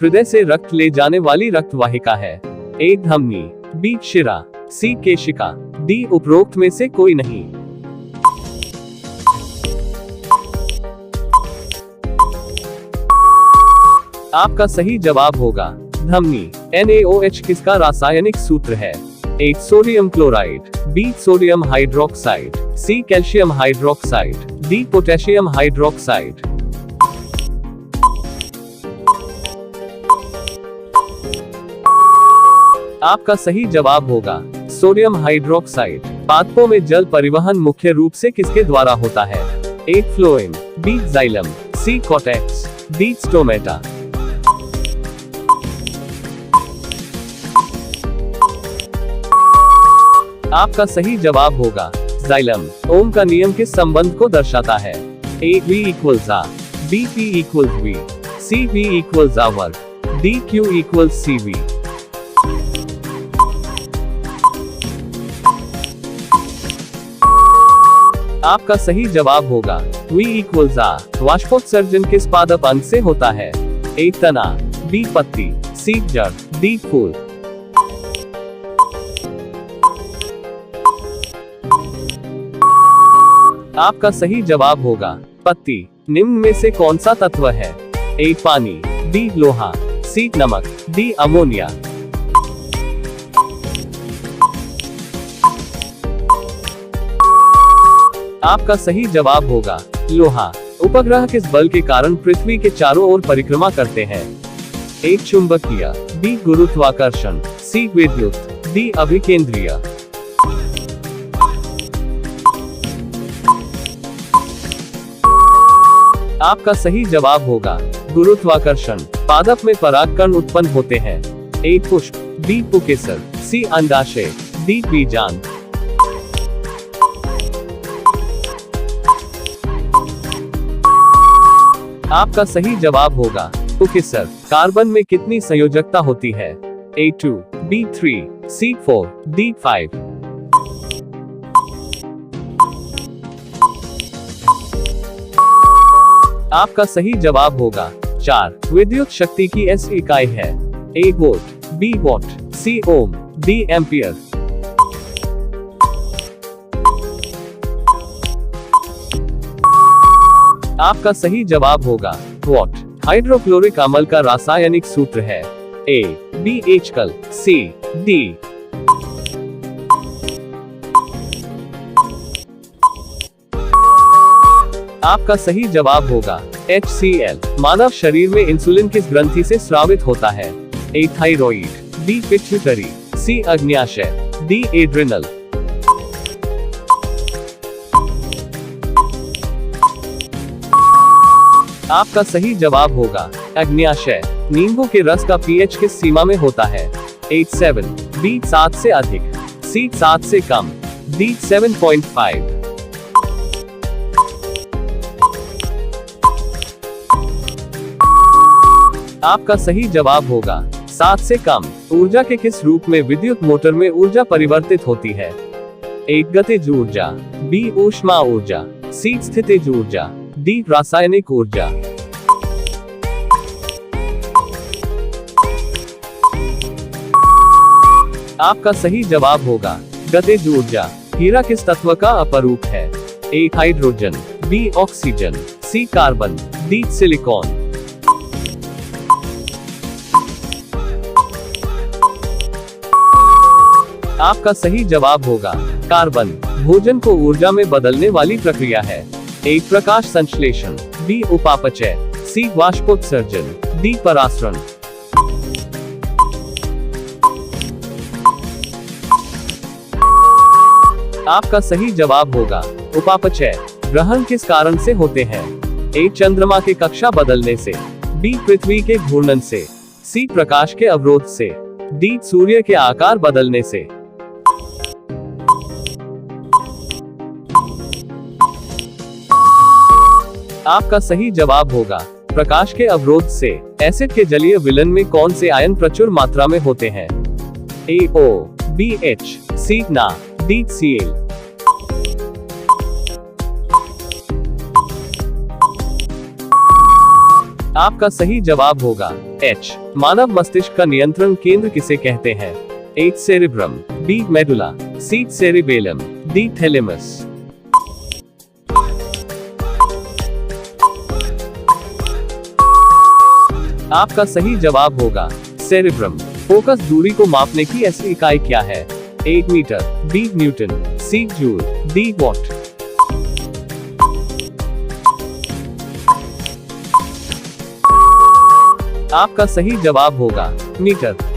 हृदय से रक्त ले जाने वाली रक्त वाहिका है? ए धमनी, बी शिरा, सी केशिका, डी उपरोक्त में से कोई नहीं। आपका सही जवाब होगा धमनी। NaOH किसका रासायनिक सूत्र है? A sodium chloride, B sodium hydroxide, C calcium hydroxide, D potassium hydroxide. आपका सही जवाब होगा सोडियम हाइड्रोक्साइड। पादपों में जल परिवहन मुख्य रूप से किसके द्वारा होता है? ए फ्लोएम, बी जाइलम, सी कॉर्टेक्स, डी स्टोमेटा। आपका सही जवाब होगा जाइलम। ओम का नियम किस संबंध को दर्शाता है? A V equals A, B P equals V, C V equals A वर्ग, डी Q इक्वल्स CV। आपका सही जवाब होगा V इक्वल्स A। वाष्पोत्सर्जन किस पादप अंग से होता है? ए तना, बी पत्ती, सी जड़, डी फूल। आपका सही जवाब होगा पत्ती। निम्न में से कौन सा तत्व है? ए पानी, बी लोहा, सी नमक, डी अमोनिया। आपका सही जवाब होगा लोहा। उपग्रह किस बल के कारण पृथ्वी के चारों ओर परिक्रमा करते हैं? ए चुंबकीय, बी गुरुत्वाकर्षण, सी विद्युत, डी अभिकेंद्रीय। आपका सही जवाब होगा गुरुत्वाकर्षण। पादप में परागकण उत्पन्न होते हैं? ए पुष्प, बी पुकेसर, सी अंडाशय, डी बीजांड। आपका सही जवाब होगा पुकेसर। कार्बन में कितनी संयोजकता होती है? ए 2, बी 3, सी 4, डी 5। आपका सही जवाब होगा 4। विद्युत शक्ति की एस इकाई है? A volt, B watt, C ohm, D ampere. आपका सही जवाब होगा वॉट। हाइड्रोक्लोरिक अम्ल का रासायनिक सूत्र है? A B HCl, C D. आपका सही जवाब होगा HCl। मानव शरीर में इंसुलिन किस ग्रंथि से स्रावित होता है? ए थायराइड, बी पिट्यूटरी, सी अग्न्याशय, डी एड्रिनल। आपका सही जवाब होगा अग्न्याशय। नींबू के रस का pH किस सीमा में होता है? ए 7, बी 7 से अधिक, सी 7 से कम, डी 7.5। आपका सही जवाब होगा 7 से कम। ऊर्जा के किस रूप में विद्युत मोटर में ऊर्जा परिवर्तित होती है? ए गतिज ऊर्जा, बी ऊष्मा ऊर्जा, सी स्थितिज ऊर्जा, डी रासायनिक ऊर्जा। आपका सही जवाब होगा गतिज ऊर्जा। हीरा किस तत्व का अपरूप है? ए हाइड्रोजन, बी ऑक्सीजन, सी कार्बन, डी सिलिकॉन। आपका सही जवाब होगा कार्बन। भोजन को ऊर्जा में बदलने वाली प्रक्रिया है? ए प्रकाश संश्लेषण, बी उपापचय, सी वाष्पोत्सर्जन, डी परासरण। आपका सही जवाब होगा उपापचय। ग्रहण किस कारण से होते हैं? ए चंद्रमा के कक्षा बदलने से, बी पृथ्वी के घूर्णन से, सी प्रकाश के अवरोध से, डी सूर्य के आकार बदलने से। आपका सही जवाब होगा प्रकाश के अवरोध से। एसिड के जलीय विलयन में कौन से आयन प्रचुर मात्रा में होते हैं? ए O, बी H, सी Na, डी Cl। आपका सही जवाब होगा H। मानव मस्तिष्क का नियंत्रण केंद्र किसे कहते हैं? A cerebrum, B medulla, C cerebellum, D thalamus. आपका सही जवाब होगा सेरिब्रम। फोकस दूरी को मापने की ऐसी इकाई क्या है? A metre, B newton, C joule, D watt. आपका सही जवाब होगा मीटर।